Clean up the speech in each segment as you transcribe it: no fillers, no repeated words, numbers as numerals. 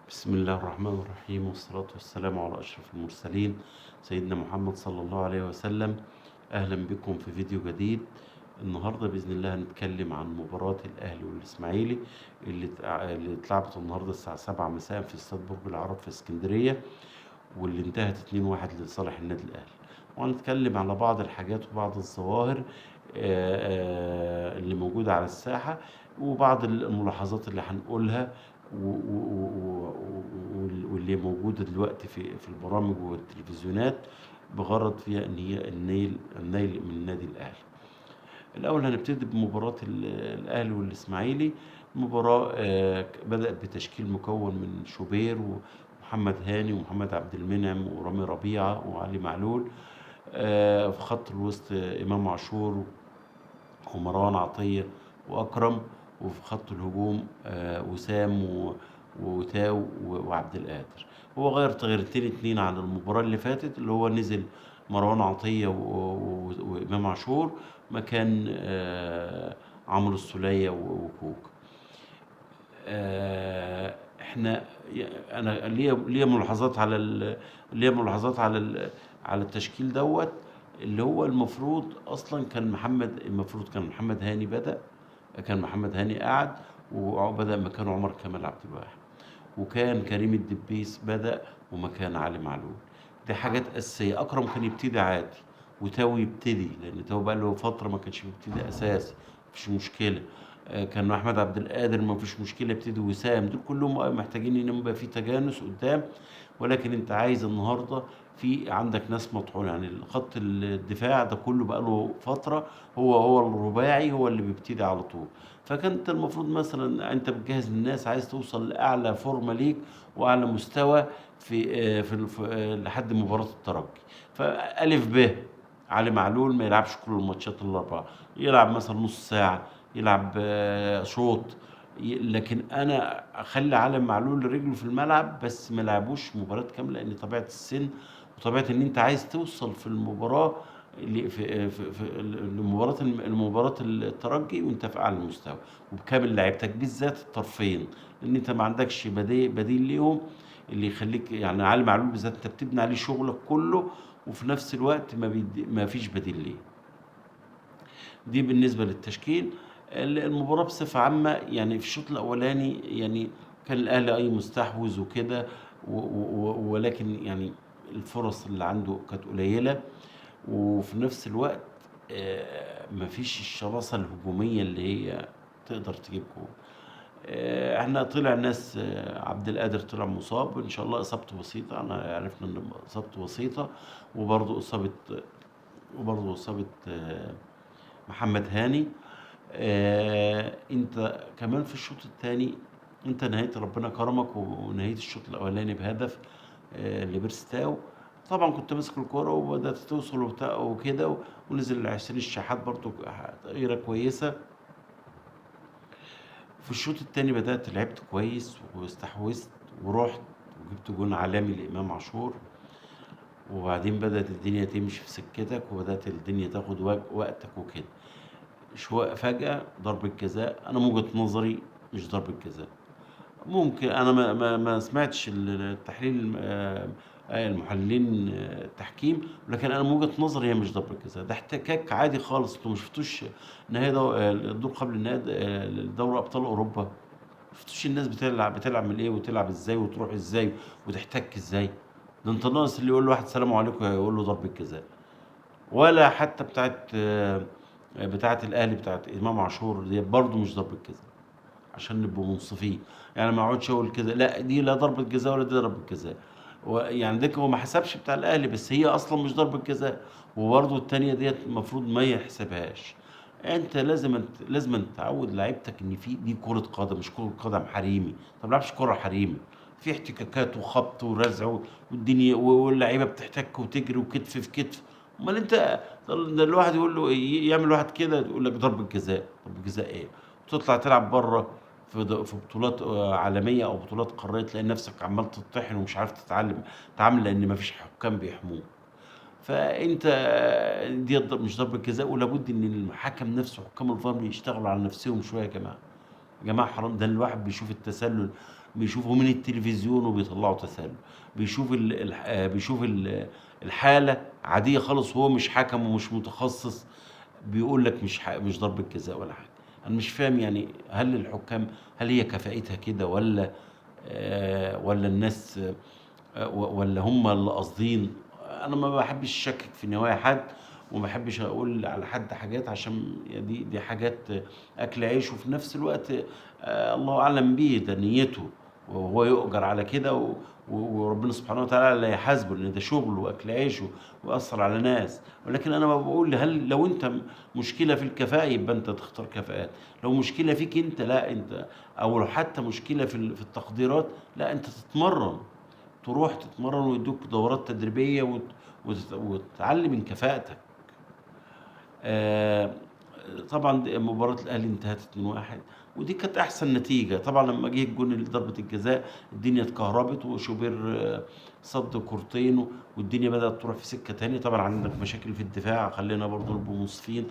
بسم الله الرحمن الرحيم والصلاة والسلام على أشرف المرسلين سيدنا محمد صلى الله عليه وسلم. أهلا بكم في فيديو جديد. النهاردة بإذن الله هنتكلم عن مباراة الأهلي والإسماعيلي اللي اتلعبت النهاردة الساعة 7 مساء في استاد برج العرب في اسكندرية، واللي انتهت 2-1 لصالح النادي الأهلي. وهنتكلم على بعض الحاجات وبعض الظواهر اللي موجودة على الساحة، وبعض الملاحظات اللي هنقولها واللي موجودة دلوقتي في البرامج والتلفزيونات، بغرض فيها ان هي النيل من النادي الاهلي. الاول هنبتدي بمباراة الاهلي والاسماعيلي. مباراة بدأت بتشكيل مكون من شوبير ومحمد هاني ومحمد عبد المنعم ورامي ربيعة وعلي معلول. في خط الوسط امام عاشور ومروان عطية وأكرم. وفي خط الهجوم وسام وتاو وعبد القادر. هو غير تغييرتين اتنين عن المباراة اللي فاتت، اللي هو نزل مروان عطية وإمام عاشور مكان عمرو السولية وكوك. احنا انا ليا ملاحظات على ليا ملاحظات على التشكيل دوت. اللي هو المفروض اصلا كان محمد هاني بدأ. كان محمد هاني قعد وبدأ مكانه عمر كمال عبد الواحد، وكان كريم الدبيس بدأ ومكان علي معلول. دي حاجات أساسية. أكرم كان يبتدي عادي، وتاو يبتدي، لأن تاو بقى له فترة ما كانش بيبتدي أساسي، مفيش مشكلة. كان أحمد عبد القادر ما فيش مشكلة يبتدي، وسام. دول كلهم محتاجين إن يبقى في تجانس قدام. ولكن أنت عايز النهاردة في عندك ناس مطحونة، يعني خط الدفاع ده كله بقى له فترة هو الرباعي هو اللي بيبتدي على طول. فكانت المفروض مثلا انت بتجهز الناس، عايز توصل لاعلى فورمه ليك واعلى مستوى لحد مباراه الترجي. فالف ب علي معلول ما يلعبش كل الماتشات الاربعه، يلعب مثلا نص ساعه، يلعب شوط. لكن انا اخلي علي معلول رجله في الملعب بس ما لعبوش مباراه كامله، لان طبيعه السن وطبيعه ان انت عايز توصل في المباراه في المباراة الترجي وانت في اعلى مستوى وبكامل لعيبتك، بالذات الطرفين، لان انت ما عندكش بديل ليهم اللي يخليك. يعني علي معلول بالذات انت بتبني عليه شغلك كله، وفي نفس الوقت ما فيش بديل ليه. دي بالنسبة للتشكيل. المباراة بصفة عامة، يعني في الشوط الأولاني يعني كان الأهلي مستحوذ وكده، ولكن يعني الفرص اللي عنده كانت قليلة، وفي نفس الوقت مفيش الشراسة الهجومية اللي هي تقدر تجيب جول. احنا طلع ناس، عبد القادر طلع مصاب، ان شاء الله اصابته بسيطة، انا عرفنا ان اصابته بسيطة. وبرضه اصابة محمد هاني. انت كمان في الشوط الثاني انت نهيت، ربنا كرمك ونهيت الشوط الاولاني بهدف لبيرستاو. طبعا كنت ماسك الكوره وبدات توصل وكده، ونزل حسين الشحات برضو تغييره كويسه. في الشوط الثاني بدات لعبت كويس واستحوذت ورحت وجبت جون عالمي لامام عاشور. وبعدين بدات الدنيا تمشي في سكتك، وبدات الدنيا تاخد وقتك وكده. شوية فجأة ضربة جزاء، أنا من وجهة نظري مش ضربة جزاء. ممكن أنا ما سمعتش التحليل، المحللين التحكيم، لكن أنا من وجهة نظري هي مش ضربة جزاء، ده احتكاك عادي خالص. أنتوا ما شفتوش نهائي الدور قبل النهائي دوري أبطال أوروبا؟ ما شفتوش الناس بتلعب من إيه وتلعب إزاي وتروح إزاي وتحتك إزاي؟ ده أنت ناقص اللي يقول لواحد سلام عليكم يقول له ضربة جزاء. ولا حتى بتاعت الاهلي بتاعت امام عاشور دي برضه مش ضربه جزاء، عشان نبقوا منصفين. يعني ما اقعدش اقول كده لا دي لا ضربه جزاء ولا دي ضربه جزاء. يعني ديك هو ما حسبش بتاع الاهلي، بس هي اصلا مش ضربه جزاء. وبرضه التانيه ديت المفروض ما يحسبهاش. انت لازم تعود لعيبتك ان دي كره قدم، مش كره قدم حريمي. طب ما بلعبش كره حريمي، في احتكاكات وخبط ورزع والدنيا، واللعيبه بتحتك وتجري وكتف في كتف. امال انت، ده الواحد يقول له يعمل واحد كده يقول لك ضربة جزاء. ضربة جزاء ايه؟ وتطلع تلعب بره في بطولات عالمية او بطولات قارية، تلاقي نفسك عمال تطحن ومش عارف تتعامل لان مفيش حكام بيحموك. فانت مش ضربة جزاء، ولابد ان الحكم نفسه حكام الفار يشتغلوا على نفسهم شوية يا جماعة. جماعة حرام، ده الواحد بيشوف التسلل، بيشوفه من التلفزيون وبيطلعوا تسلل، بيشوف الحالة عادية خالص، وهو مش حكم ومش متخصص، بيقول لك مش ضربة جزاء ولا حاجة. انا مش فاهم يعني، هل الحكام، هل هي كفاءتها كده، ولا الناس، ولا هم اللي قاصدين؟ انا ما بحبش اشكك في نوايا حد، وما بحبش اقول على حد حاجات، عشان دي حاجات اكل عيش، وفي نفس الوقت الله اعلم بيه ده نيته، وهو يؤجر على كده، وربنا سبحانه وتعالى لا يحاسبه، لان ده شغله واكل عيشه، ويأثر على ناس. ولكن انا ما بقول، هل لو انت مشكله في الكفاءه يبقى انت تختار كفاءات، لو مشكله فيك انت، لا انت، او لو حتى مشكله في التقديرات، لا انت تتمرن، تروح تتمرن ويدوك دورات تدريبية، وتعلي من كفاءتك. آه، طبعا مباراة الأهلي انتهت 2-1، ودي كانت أحسن نتيجة. طبعا لما جه الجون ضربة الجزاء، الدنيا اتكهربت، وشوبير صد كورتين، والدنيا بدأت تروح في سكة تاني. طبعا عندك مشاكل في الدفاع، خلينا برضو نبقى منصفين.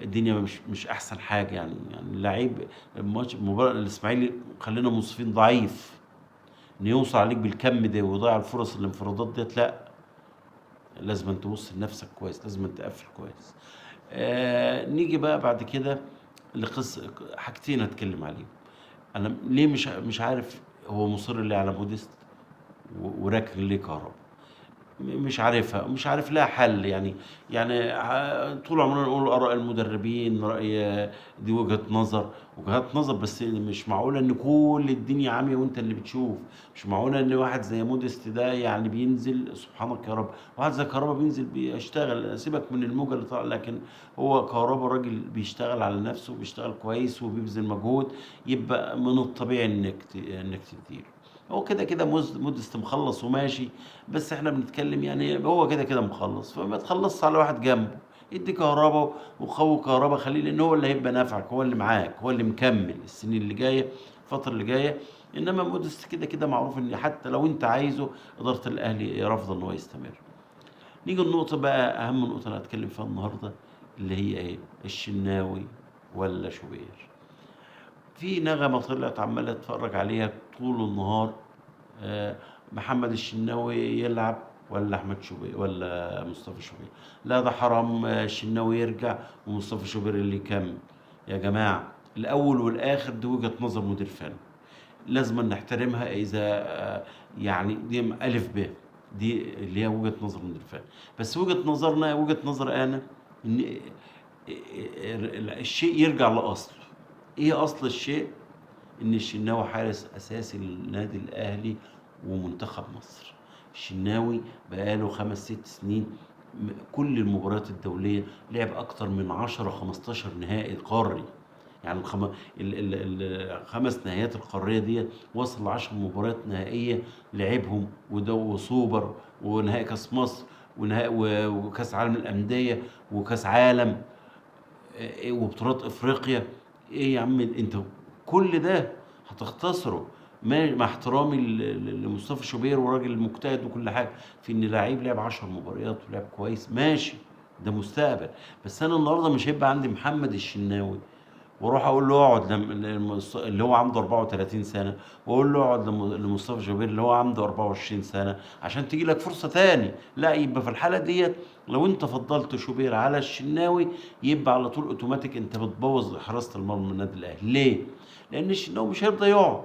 الدنيا مش أحسن حاجة يعني اللعيب، المباراة الإسماعيلي، خلينا منصفين، ضعيف ان يوصل عليك بالكم ده ويضيع الفرص الانفرادات ديت. لا، لازم أن تبص لنفسك كويس، لازم أن تقفل كويس. نيجي بقى بعد كده لقصة حاجتين هتكلم عليهم. انا ليه مش عارف هو مصر ليه على موديست، وراكن ليه كهربا؟ مش عارفها، مش عارف لها حل يعني طول عمرنا نقول آراء المدربين، رأي، دي وجهة نظر، وجهات نظر، بس مش معقولة إن كل الدنيا عامية وأنت اللي بتشوف. مش معقولة إن واحد زي موديست ده يعني بينزل، سبحانك يا رب، واحد زي كهربا بينزل بيشتغل، سيبك من الموجة اللي طالعة، لكن هو كهربا راجل بيشتغل على نفسه، وبيشتغل كويس، وبيبذل مجهود، يبقى من الطبيعي إنك تديله. هو كده كده موديست مخلص وماشي، بس احنا بنتكلم يعني هو كده كده مخلص، فما تخلصش على واحد جنبه، ادي كهربا وقوي كهربا، خليه، لان هو اللي هيبقى نافعك، هو اللي معاك، هو اللي مكمل السنين اللي جايه، الفتره اللي جايه. انما موديست كده كده معروف ان حتى لو انت عايزه، اداره الاهلي رافضه ان هو يستمر. نيجي النقطه بقى، اهم نقطه انا هتكلم فيها النهارده، اللي هي ايه؟ الشناوي ولا شوبير؟ في نغمه طلعت عماله اتفرج عليها طول النهار، آه، محمد الشناوي يلعب ولا احمد شوبير ولا مصطفى شوبير؟ لا ده حرام، الشناوي يرجع ومصطفى شوبير اللي يكمل. يا جماعه، الاول والاخر دي وجهه نظر مدير فني، لازم نحترمها. اذا يعني دي الف ب، دي اللي هي وجهه نظر مدير فني. بس وجهه نظرنا، وجهه نظر انا، ان الشيء يرجع لاصله. ايه اصل الشيء؟ ان الشناوي حارس اساسي للنادي الاهلي ومنتخب مصر. الشناوي بقاله 5 6 سنين، كل المباريات الدوليه، لعب اكتر من 10 15 نهائي قاري. يعني الخمس نهائيات القاريه دي، وصل ل 10 مباريات نهائيه لعبهم، وده وسوبر، ونهائي كاس مصر، ونهائي وكاس عالم الانديه، وكاس عالم، وبطولات افريقيا. ايه يا عم انت كل ده هتختصره، مع احترامي لمصطفى شوبير، وراجل مجتهد وكل حاجه، في ان لعيب لعب 10 مباريات ولعب كويس، ماشي، ده مستقبل. بس انا النهارده مش هيبقى عندي محمد الشناوي، واروح اقول له اقعد اللي هو عنده 34 سنه، واقول له اقعد لمصطفى شوبير اللي هو عنده 24 سنه، عشان تيجي لك فرصه تاني. لا، يبقى في الحاله ديت، لو انت فضلت شوبير على الشناوي، يبقى على طول اوتوماتيك انت بتبوظ حراسه المرمى من النادي الاهلي. ليه؟ لان الشناوي مش هيرضى يقعد،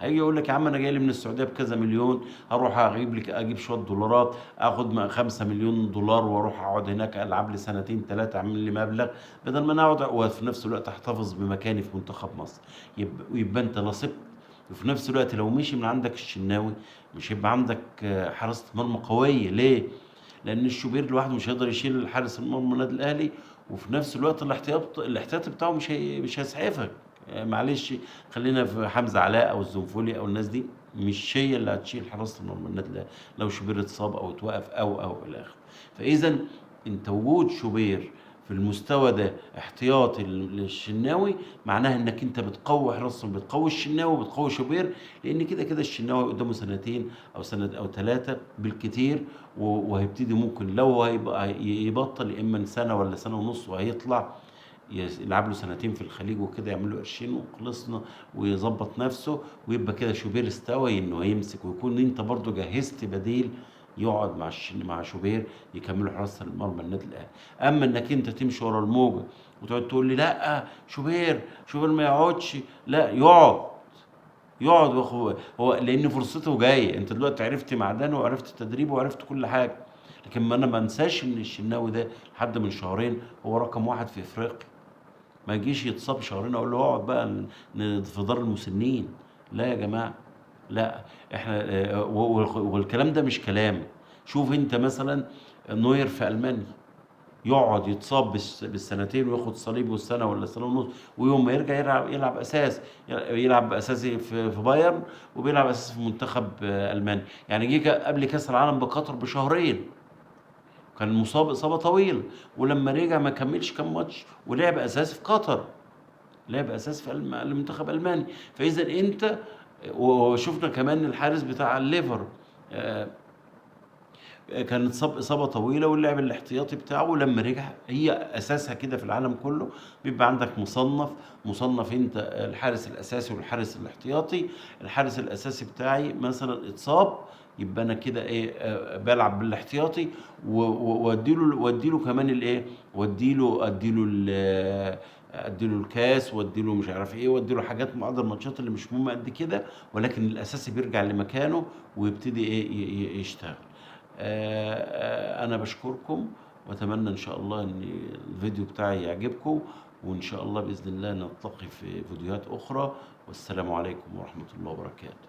هيجي يقول لك يا عم انا جاي لي من السعوديه بكذا مليون، هروح اجيب شويه دولارات، اخد 5 مليون دولار، واروح اقعد هناك العب لي سنتين ثلاثه، اعمل لي مبلغ، بدل ما انا اقعد وفي نفس الوقت احتفظ بمكاني في منتخب مصر. يبقى انت نصبت. وفي نفس الوقت لو مشي من عندك الشناوي، مش هيبقى عندك حراسه مرمى قويه. ليه؟ لان الشوبير لوحده مش هيقدر يشيل حارس المرمى النادي الاهلي، وفي نفس الوقت الاحتياطي بتاعه مش هيسعفك. معلش، خلينا في حمزه علاء او الزنفولي او الناس دي، مش هي اللي هتشيل حراسه المرمى النادي الاهلي لو شوبير اتصاب او اتوقف او الى اخره. فاذا انت وجود شوبير في المستوى ده احتياطي للشناوي، معناها انك انت بتقوي حراسه، بتقوي الشناوي وبتقوي شوبير، لان كده كده الشناوي قدامه سنتين او سنه او ثلاثه بالكتير، وهيبتدي ممكن لو هيبقى يبطل، يا اما سنه ولا سنه ونص وهيطلع. يلعب له سنتين في الخليج وكده، يعمل له قرشين وخلصنا، ويظبط نفسه، ويبقى كده شوبير استوى انه يمسك، ويكون انت برضو جهزت بديل يقعد مع شوبير يكملوا حراسه المرمى النادي الاهلي. اما انك انت تمشي ورا الموجه وتقعد تقول لي لا شوبير ما يقعدش، لا يقعد هو لان فرصته جايه. انت دلوقتي عرفت معدنه وعرفت تدريبه وعرفت كل حاجه. لكن ما انا ما انساش ان الشناوي ده لحد من شهرين هو رقم واحد في افريقيا. ما يجيش يتصاب شهرين اقول له اقعد بقى في دار المسنين. لا يا جماعه، لا. احنا والكلام ده مش كلام. شوف انت مثلا نوير في المانيا يقعد يتصاب بالسنتين وياخد صليب والسنه ولا سنه ونص، ويوم ما يرجع يلعب اساس، يلعب اساسي في بايرن، وبيلعب اساسي في منتخب المانيا. يعني جه قبل كاس العالم بقطر بشهرين كان مصاب اصابه طويله، ولما رجع ما كملش كام ماتش ولعب اساسي في قطر، لعب اساسي في المنتخب الماني. فاذا انت وشفنا كمان الحارس بتاع الليفر آه، كان اتصاب اصابه طويله واللعب الاحتياطي بتاعه، ولما رجع هي اساسها كده في العالم كله بيبقى عندك مصنف انت الحارس الاساسي والحارس الاحتياطي. الحارس الاساسي بتاعي مثلا اتصاب، يبقى انا كده ايه بلعب بالاحتياطي، واديله كمان الايه، اديله الكاس، واديله مش عارف ايه، واديله حاجات من بعض الماتشات اللي مش مهمه قد كده، ولكن الاساسي بيرجع لمكانه ويبتدي ايه يشتغل. انا بشكركم، واتمنى ان شاء الله ان الفيديو بتاعي يعجبكم، وان شاء الله باذن الله نلتقي في فيديوهات اخرى، والسلام عليكم ورحمة الله وبركاته.